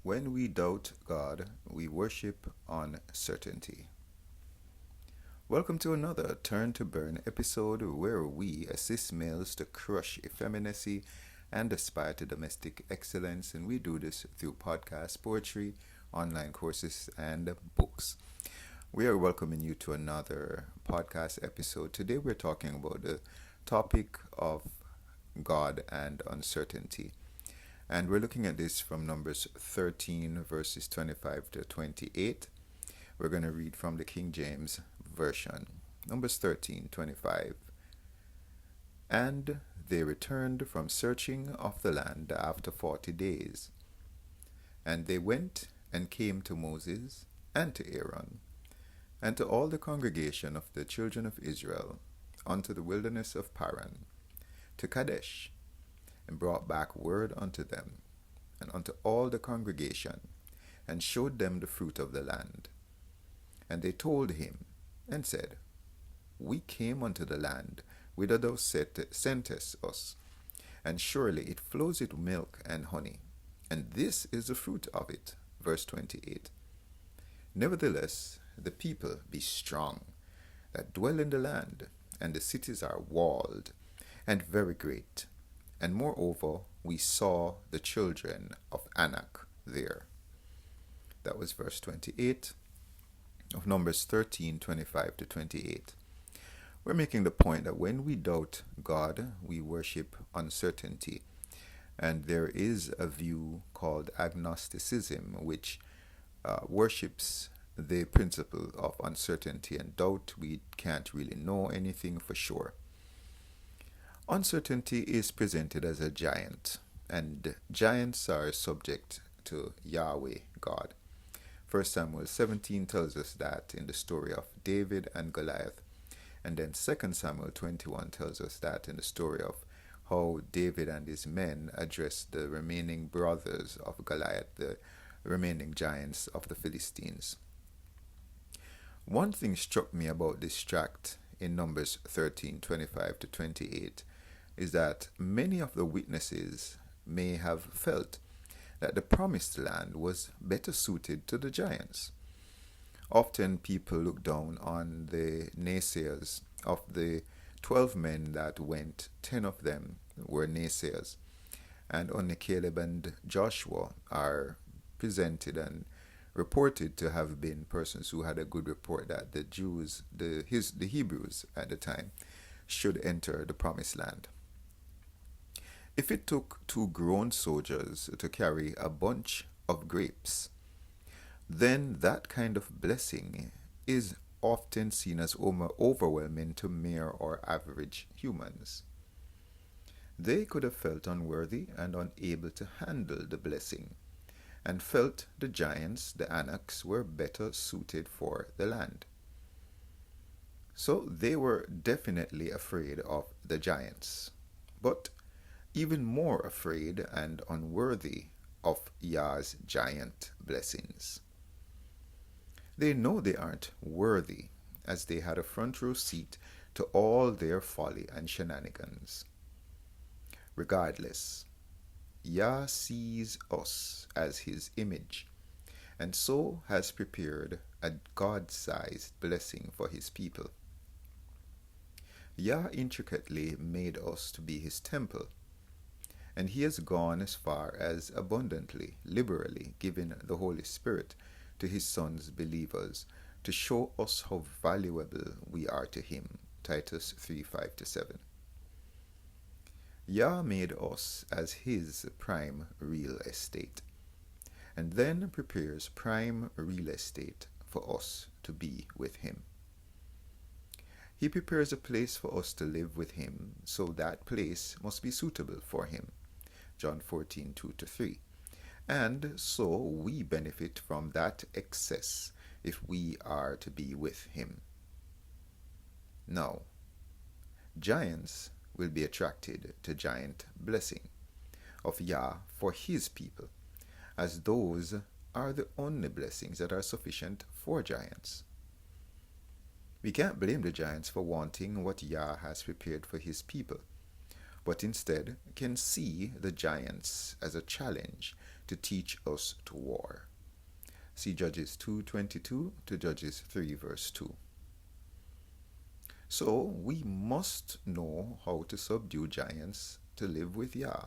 When we doubt God, we worship on certainty. Welcome to another Turn to Burn episode where we assist males to crush effeminacy and aspire to domestic excellence, and we do this through podcasts, poetry, online courses, and books. We are welcoming you to another podcast episode. Today we're talking about the topic of God and uncertainty. And we're looking at this from Numbers 13, verses 25 to 28. We're going to read from the King James Version. Numbers 13:25. And they returned from searching of the land after 40 days. And they went and came to Moses and to Aaron and to all the congregation of the children of Israel unto the wilderness of Paran, to Kadesh, and brought back word unto them, and unto all the congregation, and showed them the fruit of the land. And they told him, and said, We came unto the land whither thou sentest us, and surely it flows with milk and honey, and this is the fruit of it. Verse 28. Nevertheless, the people be strong, that dwell in the land, and the cities are walled, and very great. And moreover, we saw the children of Anak there. That was verse 28 of Numbers 13:25 to 28. We're making the point that when we doubt God, we worship uncertainty. And there is a view called agnosticism, which worships the principle of uncertainty and doubt. We can't really know anything for sure. Uncertainty is presented as a giant, and giants are subject to Yahweh God. 1 Samuel 17 tells us that in the story of David and Goliath, and then 2 Samuel 21 tells us that in the story of how David and his men addressed the remaining brothers of Goliath, the remaining giants of the Philistines. One thing struck me about this tract in Numbers 13:25 to 28 is that many of the witnesses may have felt that the promised land was better suited to the giants. Often people look down on the naysayers. Of the 12 men that went, 10 of them were naysayers. And only Caleb and Joshua are presented and reported to have been persons who had a good report that the Jews, the Hebrews at the time, should enter the promised land. If it took 2 grown soldiers to carry a bunch of grapes, then that kind of blessing is often seen as overwhelming to mere or average humans. They could have felt unworthy and unable to handle the blessing, and felt the giants, the Anaks, were better suited for the land. So they were definitely afraid of the giants, but even more afraid and unworthy of Yah's giant blessings. They know they aren't worthy, as they had a front row seat to all their folly and shenanigans. Regardless, Yah sees us as his image, and so has prepared a God-sized blessing for his people. Yah intricately made us to be his temple, and he has gone as far as abundantly, liberally giving the Holy Spirit to his sons believers to show us how valuable we are to him. Titus 3:5-7. Yah made us as his prime real estate, and then prepares prime real estate for us to be with him. He prepares a place for us to live with him, so that place must be suitable for him. John 14:2-3. And so we benefit from that excess if we are to be with him. Now, giants will be attracted to giant blessing of Yah for his people, as those are the only blessings that are sufficient for giants. We can't blame the giants for wanting what Yah has prepared for his people, but instead can see the giants as a challenge to teach us to war. See Judges 2:22 to Judges 3 verse 2. So we must know how to subdue giants to live with Yah.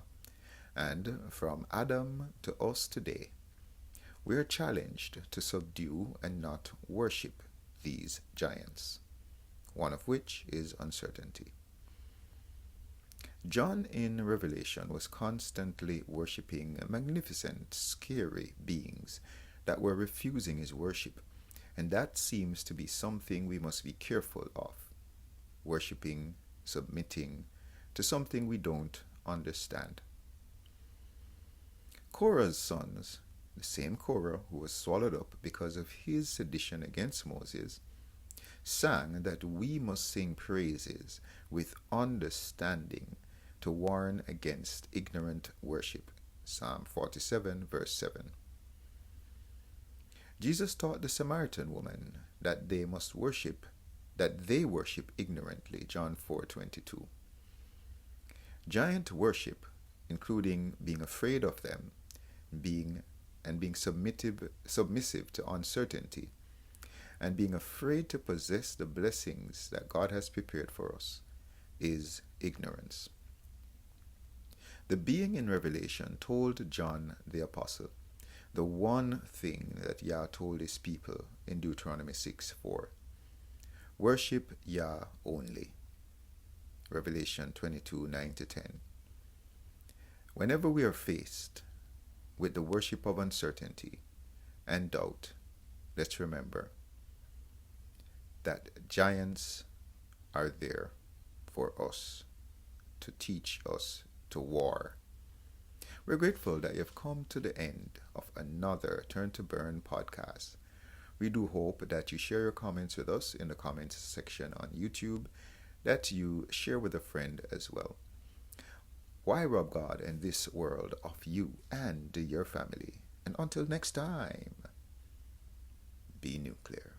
And from Adam to us today, we are challenged to subdue and not worship these giants, one of which is uncertainty. John in Revelation was constantly worshipping magnificent, scary beings that were refusing his worship, and that seems to be something we must be careful of, worshipping, submitting to something we don't understand. Korah's sons, the same Korah who was swallowed up because of his sedition against Moses, sang that we must sing praises with understanding to warn against ignorant worship. Psalm 47 verse 7. Jesus taught the Samaritan woman that they worship ignorantly. John 4:22. Giant worship, including being afraid of them, being submissive to uncertainty, and being afraid to possess the blessings that God has prepared for us, is ignorance. The being in Revelation told John the Apostle the one thing that Yah told his people in Deuteronomy 6:4. Worship Yah only. Revelation 22:9-10. Whenever we are faced with the worship of uncertainty and doubt, let's remember that giants are there for us to teach us to war. We're grateful that you've come to the end of another Turn to Burn podcast. We do hope that you share your comments with us in the comments section on YouTube, that you share with a friend as well. Why rob God in this world of you and your family? And until next time, be nuclear.